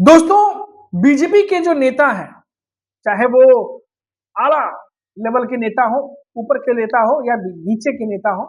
दोस्तों, बीजेपी के जो नेता हैं, चाहे वो आला लेवल के नेता हो, ऊपर के नेता हो या नीचे के नेता हो,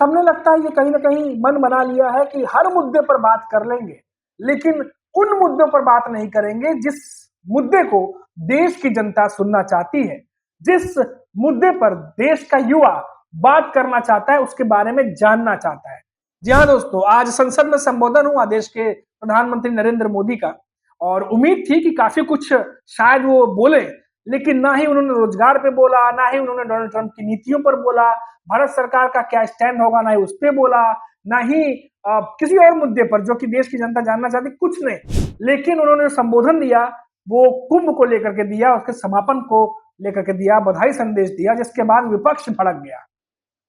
सबने लगता है ये कहीं न कहीं मन बना लिया है कि हर मुद्दे पर बात कर लेंगे, लेकिन उन मुद्दों पर बात नहीं करेंगे जिस मुद्दे को देश की जनता सुनना चाहती है, जिस मुद्दे पर देश का युवा बात करना चाहता है, उसके बारे में जानना चाहता है। जी हाँ दोस्तों, आज संसद में संबोधन हुआ देश के प्रधानमंत्री नरेंद्र मोदी का और उम्मीद थी कि काफी कुछ शायद वो बोले, लेकिन ना ही उन्होंने रोजगार पे बोला, ना ही उन्होंने डोनाल्ड ट्रंप की नीतियों पर बोला, भारत सरकार का क्या स्टैंड होगा ना ही उस पे बोला, ना ही किसी और मुद्दे पर जो कि देश की जनता जानना चाहती, कुछ नहीं। लेकिन उन्होंने संबोधन दिया, वो कुंभ को लेकर के दिया, उसके समापन को लेकर के दिया, बधाई संदेश दिया, जिसके बाद विपक्ष भड़क गया।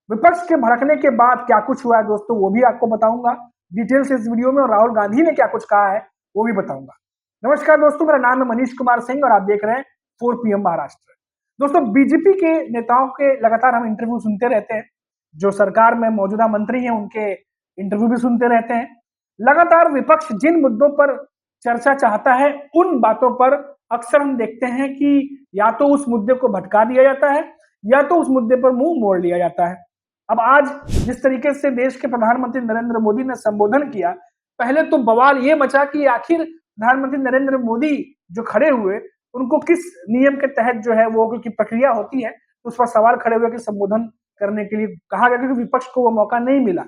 विपक्ष के भड़कने के बाद क्या कुछ हुआ है दोस्तों, वो भी आपको बताऊंगा डिटेल से इस वीडियो में, और राहुल गांधी ने क्या कुछ कहा है वो भी बताऊंगा। नमस्कार दोस्तों, मेरा नाम है मनीष कुमार सिंह और आप देख रहे हैं 4 PM महाराष्ट्र। दोस्तों, बीजेपी के नेताओं के लगातार हम इंटरव्यू सुनते रहते हैं, जो सरकार में मौजूदा मंत्री हैं उनके इंटरव्यू भी सुनते रहते हैं। लगातार विपक्ष जिन मुद्दों पर चर्चा चाहता है, उन बातों पर अक्सर हम देखते हैं कि या तो उस मुद्दे को भटका दिया जाता है या तो उस मुद्दे पर मुंह मोड़ लिया जाता है। अब आज जिस तरीके से देश के प्रधानमंत्री नरेंद्र मोदी ने संबोधन किया, पहले तो बवाल ये मचा कि आखिर प्रधानमंत्री नरेंद्र मोदी जो खड़े हुए, उनको किस नियम के तहत जो है वो क्योंकि प्रक्रिया होती है, उस पर सवाल खड़े हुए कि संबोधन करने के लिए कहा गया, क्योंकि विपक्ष को वो मौका नहीं मिला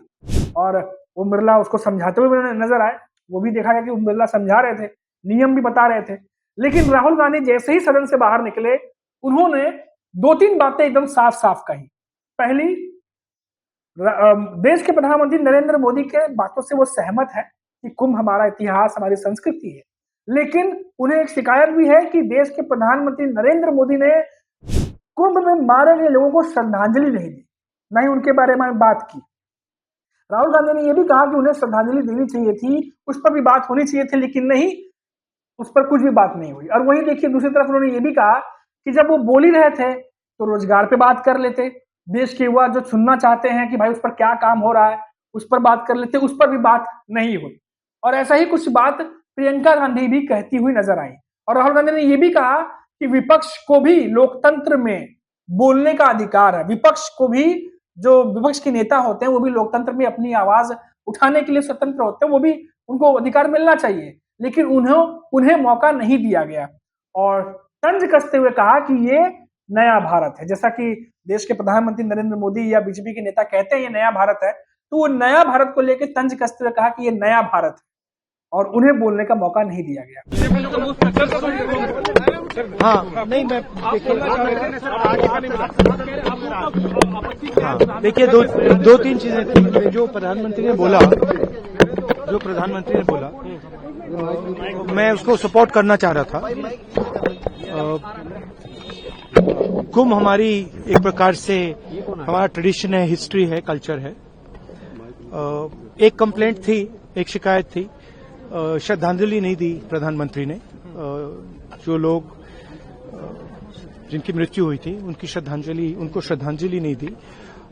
और ओम बिरला उसको समझाते हुए नजर आए। वो भी देखा गया कि ओम बिरला समझा रहे थे, नियम भी बता रहे थे, लेकिन राहुल गांधी जैसे ही सदन से बाहर निकले, उन्होंने 2-3 बातें एकदम साफ साफ कही। पहली, देश के प्रधानमंत्री नरेंद्र मोदी के बातों से वो सहमत है कि कुंभ हमारा इतिहास, हमारी संस्कृति है, लेकिन उन्हें एक शिकायत भी है कि देश के प्रधानमंत्री नरेंद्र मोदी ने कुंभ में मारे गए लोगों को श्रद्धांजलि नहीं दी, न ही उनके बारे में बात की। राहुल गांधी ने यह भी कहा कि उन्हें श्रद्धांजलि देनी चाहिए थी, उस पर भी बात होनी चाहिए थी, लेकिन नहीं, उस पर कुछ भी बात नहीं हुई। और वहीं देखिए, दूसरी तरफ उन्होंने ये भी कहा कि जब वो बोल ही रहे थे तो रोजगार पे बात कर लेते, देश के युवा जो सुनना चाहते हैं कि भाई उस पर क्या काम हो रहा है, उस पर बात कर लेते, उस पर भी बात नहीं हुई। और ऐसा ही कुछ बात प्रियंका गांधी भी कहती हुई नजर आई। और राहुल गांधी ने यह भी कहा कि विपक्ष को भी लोकतंत्र में बोलने का अधिकार है, विपक्ष को भी, जो विपक्ष के नेता होते हैं वो भी लोकतंत्र में अपनी आवाज उठाने के लिए स्वतंत्र होते हैं, वो भी, उनको अधिकार मिलना चाहिए, लेकिन उन्हें मौका नहीं दिया गया। और तंज कसते हुए कहा कि ये नया भारत है, जैसा कि देश के प्रधानमंत्री नरेंद्र मोदी या बीजेपी के नेता कहते हैं ये नया भारत है, तो वो नया भारत को लेकर तंज कसते हुए कहा कि ये नया भारत है और उन्हें बोलने का मौका नहीं दिया गया। हाँ, नहीं, मैं देखिए, दो तीन चीजें थी जो प्रधानमंत्री ने बोला, मैं उसको सपोर्ट करना चाह रहा था। कुंभ हमारी एक प्रकार से हमारा ट्रेडिशन है, हिस्ट्री है, कल्चर है। एक कंप्लेंट थी, एक शिकायत थी, श्रद्धांजलि नहीं दी प्रधानमंत्री ने। जो लोग जिनकी मृत्यु हुई थी उनको श्रद्धांजलि नहीं दी।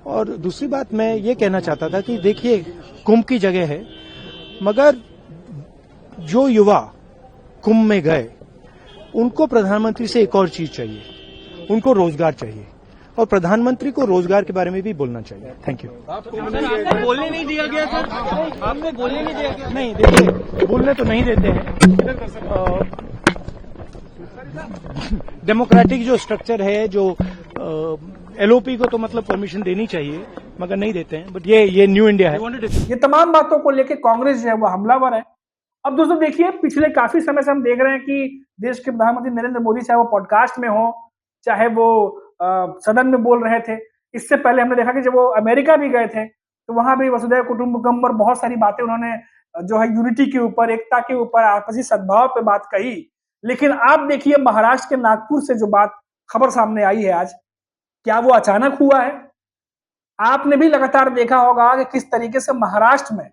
और दूसरी बात मैं ये कहना चाहता था कि देखिए, कुंभ की जगह है, मगर जो युवा कुंभ में गए उनको प्रधानमंत्री से एक और चीज चाहिए, उनको रोजगार चाहिए, और प्रधानमंत्री को रोजगार के बारे में भी बोलना चाहिए। Thank you. आपको बोलने नहीं दिया गया सर, आपको बोलने नहीं दिया गया? नहीं, देखिए, बोलने तो नहीं देते हैं। डेमोक्रेटिक जो स्ट्रक्चर है, जो एलओपी को तो मतलब परमिशन देनी चाहिए, मगर नहीं देते हैं। बट ये न्यू इंडिया है। ये तमाम बातों को लेकर कांग्रेस जो है वो हमलावर है। अब दोस्तों देखिए, पिछले काफी समय से हम देख रहे हैं कि देश के प्रधानमंत्री नरेंद्र मोदी, चाहे वो पॉडकास्ट में हो, चाहे वो सदन में बोल रहे थे, इससे पहले हमने देखा कि जब वो अमेरिका भी गए थे तो वहां भी वसुधैव कुटुंबकम और बहुत सारी बातें उन्होंने जो है यूनिटी के ऊपर, एकता के ऊपर, आपसी सद्भाव पे बात कही। लेकिन आप देखिए, महाराष्ट्र के नागपुर से जो बात खबर सामने आई है आज, क्या वो अचानक हुआ है? आपने भी लगातार देखा होगा कि किस तरीके से महाराष्ट्र में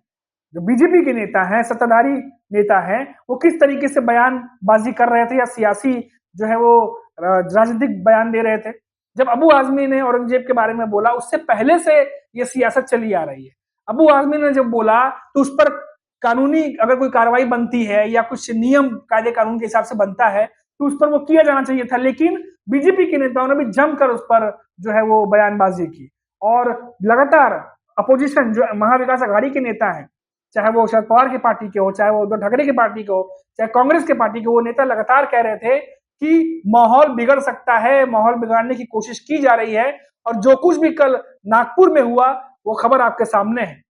जो बीजेपी के नेता हैं, सत्ताधारी नेता हैं, वो किस तरीके से बयानबाजी कर रहे थे या सियासी जो है वो राजनीतिक बयान दे रहे थे। जब अबू आजमी ने औरंगजेब के बारे में बोला, उससे पहले से ये सियासत चली आ रही है। अबू आजमी ने जब बोला तो उस पर कानूनी अगर कोई कार्रवाई बनती है या कुछ नियम कायदे कानून के हिसाब से बनता है तो उस पर वो किया जाना चाहिए था, लेकिन बीजेपी के नेताओं ने भी जमकर उस पर जो है वो बयानबाजी की और लगातार अपोजिशन जो महाविकास अघाड़ी के नेता हैं, चाहे वो शरद पवार की पार्टी के हो, चाहे वो उद्धव ठाकरे की पार्टी के हो, चाहे कांग्रेस के पार्टी के, वो नेता लगातार कह रहे थे कि माहौल बिगड़ सकता है, माहौल बिगाड़ने की कोशिश की जा रही है। और जो कुछ भी कल नागपुर में हुआ वो खबर आपके सामने है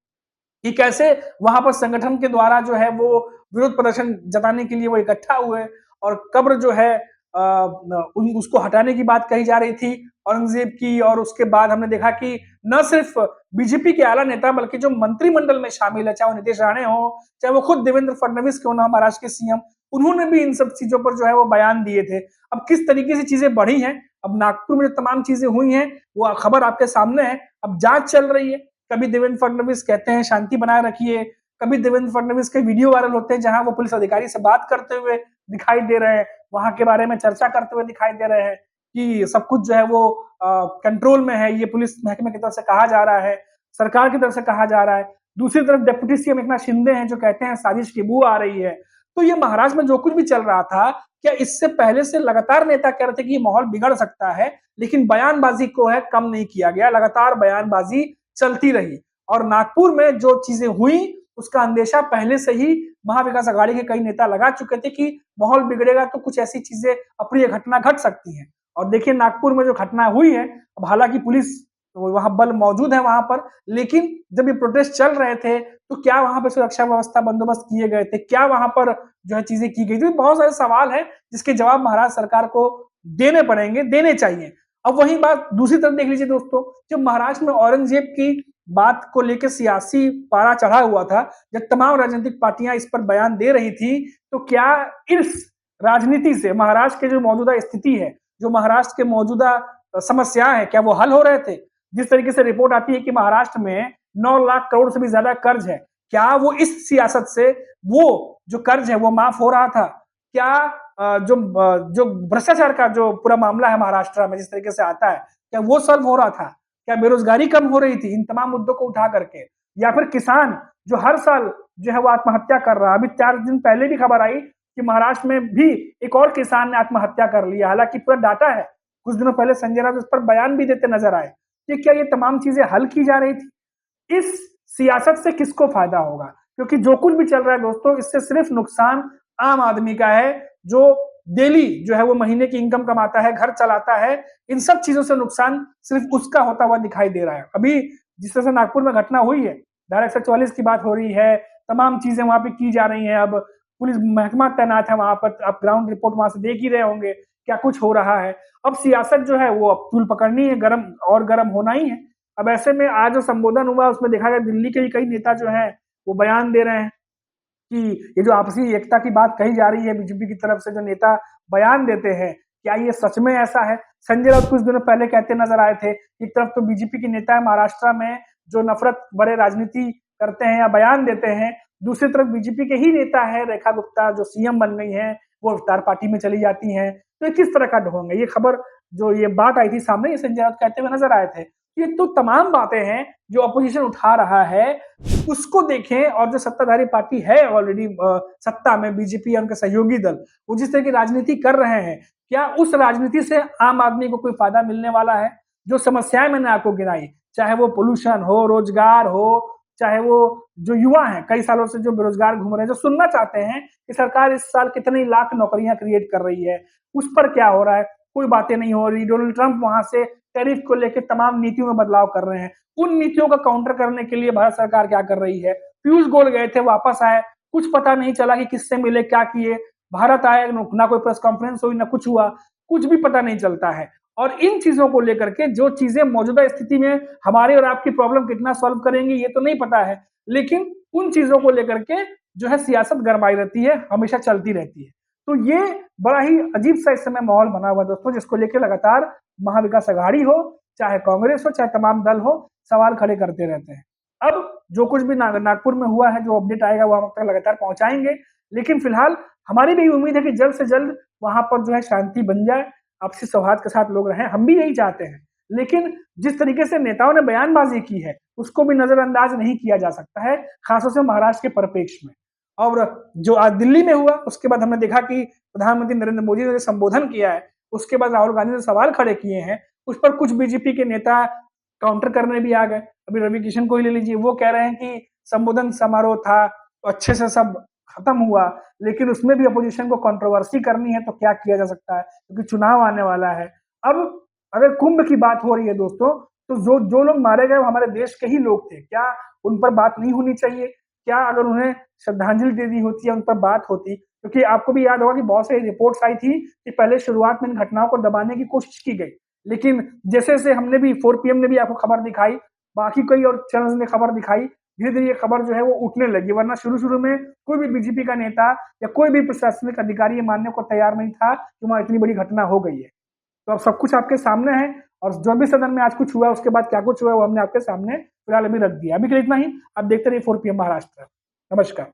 कि कैसे वहां पर संगठन के द्वारा जो है वो विरोध प्रदर्शन जताने के लिए वो इकट्ठा हुए और कब्र जो है उसको हटाने की बात कही जा रही थी औरंगजेब की। और उसके बाद हमने देखा कि न सिर्फ बीजेपी के आला नेता बल्कि जो मंत्रिमंडल में शामिल है, चाहे वो नीतीश राणे हो, चाहे वो खुद देवेंद्र फडणवीस क्यों ना, महाराष्ट्र के सीएम, उन्होंने भी इन सब चीजों पर जो है वो बयान दिए थे। अब किस तरीके से चीजें बढ़ी हैं, अब नागपुर में जो तमाम चीजें हुई हैं वो खबर आपके सामने है। अब जांच चल रही है, कभी देवेंद्र फडणवीस कहते हैं शांति बनाए रखिए, कभी देवेंद्र फडणवीस के वीडियो वायरल होते हैं जहां वो पुलिस अधिकारी से बात करते हुए दिखाई दे रहे हैं, वहां के बारे में चर्चा करते हुए दिखाई दे रहे हैं कि सब कुछ जो है वो कंट्रोल में है, ये पुलिस महकमे की तरफ से कहा जा रहा है, सरकार की तरफ से कहा जा रहा है। दूसरी तरफ डिप्टी सीएम एकनाथ शिंदे हैं जो कहते हैं साजिश की बू आ रही है। तो ये महाराष्ट्र में जो कुछ भी चल रहा था, क्या इससे पहले से लगातार नेता कह रहे थे कि ये माहौल बिगड़ सकता है, लेकिन बयानबाजी को है कम नहीं किया गया, लगातार बयानबाजी चलती रही। और नागपुर में जो चीजें हुई उसका अंदेशा पहले से ही महाविकास अघाड़ी के कई नेता लगा चुके थे कि माहौल बिगड़ेगा तो कुछ ऐसी चीजें, अप्रिय घटना घट सकती हैं। और देखिए नागपुर में जो घटना हुई है, अब हालांकि पुलिस वहां बल मौजूद है वहां पर, लेकिन जब ये प्रोटेस्ट चल रहे थे तो क्या वहां पर सुरक्षा व्यवस्था बंदोबस्त किए गए थे, क्या वहां पर जो है चीजें की गई थी? बहुत सारे सवाल है जिसके जवाब महाराष्ट्र सरकार को देने पड़ेंगे, देने चाहिए। अब वही बात दूसरी तरफ देख लीजिए दोस्तों, जब महाराष्ट्र में औरंगजेब की बात को लेकर सियासी पारा चढ़ा हुआ था, जब तमाम राजनीतिक पार्टियां इस पर बयान दे रही थी, तो क्या इस राजनीति से महाराष्ट्र की जो मौजूदा स्थिति है, जो महाराष्ट्र के मौजूदा समस्याएं हैं, क्या वो हल हो रहे थे? जिस तरीके से रिपोर्ट आती है कि महाराष्ट्र में 9 लाख करोड़ से भी ज्यादा कर्ज है, क्या वो इस सियासत से वो जो कर्ज है वो माफ हो रहा था? क्या जो भ्रष्टाचार का जो पूरा मामला है महाराष्ट्र में जिस तरीके से आता है, क्या वो सॉल्व हो रहा था? क्या बेरोजगारी कम हो रही थी इन तमाम मुद्दों को उठा करके? या फिर किसान जो हर साल जो है वो आत्महत्या कर रहा है, अभी 4 दिन पहले भी खबर आई कि महाराष्ट्र में भी एक और किसान ने आत्महत्या कर लिया, हालांकि पूरा डाटा है, कुछ दिनों पहले संजय राउत उस पर बयान भी देते नजर आए कि क्या ये तमाम चीजें हल की जा रही थी? इस सियासत से किसको फायदा होगा? क्योंकि जो कुछ भी चल रहा है दोस्तों, इससे सिर्फ नुकसान आम आदमी का है, जो डेली जो है वो महीने की इनकम कमाता है, घर चलाता है। इन सब चीजों से नुकसान सिर्फ उसका होता हुआ दिखाई दे रहा है। अभी जिस तरह से नागपुर में घटना हुई है, धारा 144 की बात हो रही है, तमाम चीजें वहां पे की जा रही हैं, अब पुलिस महकमा तैनात है वहां पर, आप ग्राउंड रिपोर्ट वहां से देख ही रहे होंगे क्या कुछ हो रहा है। अब सियासत जो है वो अब तूल पकड़नी है, गरम और गरम होना ही है। अब ऐसे में आज जो संबोधन हुआ उसमें देखा गया दिल्ली के ही कई नेता जो है वो बयान दे रहे हैं कि ये जो आपसी एकता की बात कही जा रही है बीजेपी की तरफ से, जो नेता बयान देते हैं, क्या ये सच में ऐसा है? संजय राउत कुछ दिनों पहले कहते नजर आए थे, एक तरफ तो बीजेपी के नेता है महाराष्ट्र में जो नफरत भरे राजनीति करते हैं या बयान देते हैं, दूसरी तरफ बीजेपी के ही नेता है रेखा गुप्ता जो सीएम बन गई हैं, वो अवतार पार्टी में चली जाती हैं। तो किस तरह का ढोंग है? ये खबर जो ये बात आई थी सामने, ये संजय राउत कहते हुए नजर आए थे। ये तो तमाम बातें हैं जो अपोजिशन उठा रहा है, उसको देखें। और जो सत्ताधारी पार्टी है ऑलरेडी सत्ता में, बीजेपी या उनके सहयोगी दल, वो जिस तरह की राजनीति कर रहे हैं, क्या उस राजनीति से आम आदमी को कोई फायदा मिलने वाला है? जो समस्याएं मैंने आपको गिनाई, चाहे वो पोल्यूशन हो, रोजगार हो, चाहे वो जो युवा हैं कई सालों से जो बेरोजगार घूम रहे हैं, जो सुनना चाहते हैं कि सरकार इस साल कितनी लाख नौकरियां क्रिएट कर रही है, उस पर क्या हो रहा है? कोई बातें नहीं हो रही। डोनाल्ड ट्रंप वहां से टैरिफ को लेकर तमाम नीतियों में बदलाव कर रहे हैं, उन नीतियों का काउंटर करने के लिए भारत सरकार क्या कर रही है? पीयूष गोयल गए थे, वापस आए, कुछ पता नहीं चला कि किससे मिले, क्या किए, भारत आए, ना कोई प्रेस कॉन्फ्रेंस हुई, ना कुछ हुआ, कुछ भी पता नहीं चलता है। और इन चीजों को लेकर के जो चीजें मौजूदा स्थिति में हमारे और आपकी प्रॉब्लम कितना सॉल्व करेंगी ये तो नहीं पता है, लेकिन उन चीजों को लेकर के जो है सियासत गरमाई रहती है, हमेशा चलती रहती है। तो ये बड़ा ही अजीब सा इस समय माहौल बना हुआ दोस्तों, जिसको लेकर लगातार महाविकास अघाड़ी हो, चाहे कांग्रेस हो, चाहे तमाम दल हो, सवाल खड़े करते रहते हैं। अब जो कुछ भी नागपुर में हुआ है, जो अपडेट आएगा वो हम तक लगातार पहुंचाएंगे, लेकिन फिलहाल हमारी भी उम्मीद है कि जल्द से जल्द वहां पर जो है शांति बन जाए, आपसी सौहार्द के साथ लोग रहें, हम भी यही चाहते हैं। लेकिन जिस तरीके से नेताओं ने बयानबाजी की है उसको भी नजरअंदाज नहीं किया जा सकता है, खासतौर से महाराष्ट्र के परिप्रेक्ष्य में। और जो आज दिल्ली में हुआ उसके बाद हमने देखा कि प्रधानमंत्री नरेंद्र मोदी ने जो संबोधन किया है, उसके बाद राहुल गांधी ने सवाल खड़े किए हैं, उस पर कुछ बीजेपी के नेता काउंटर करने भी आ गए। अभी रवि किशन को ही ले लीजिए, वो कह रहे हैं कि संबोधन समारोह था, तो अच्छे से सब खत्म हुआ, लेकिन उसमें भी अपोजिशन को कंट्रोवर्सी करनी है तो क्या किया जा सकता है, क्योंकि चुनाव आने वाला है। अब अगर कुंभ की बात हो रही है दोस्तों, तो जो लोग मारे गए वो हमारे देश के ही लोग थे, क्या उन पर बात नहीं होनी चाहिए? क्या अगर उन्हें श्रद्धांजलि दे दी होती या उन पर बात होती? क्योंकि आपको भी याद होगा कि बहुत सारी रिपोर्ट्स आई थी कि पहले शुरुआत में इन घटनाओं को दबाने की कोशिश की गई, लेकिन जैसे जैसे हमने भी 4 PM ने भी आपको खबर दिखाई, बाकी कई और चैनल्स ने खबर दिखाई, धीरे धीरे ये खबर जो है वो उठने लगी। वरना शुरू शुरू में कोई भी बीजेपी का नेता या कोई भी प्रशासनिक अधिकारी ये मानने को तैयार नहीं था कि वहां इतनी बड़ी घटना हो गई है। तो अब सब कुछ आपके सामने है, और जो भी सदन में आज कुछ हुआ उसके बाद क्या कुछ हुआ वो हमने आपके सामने फिलहाल अभी रख दिया। अभी के लिए इतना ही। आप देखते रहिए 4 PM महाराष्ट्र। नमस्कार।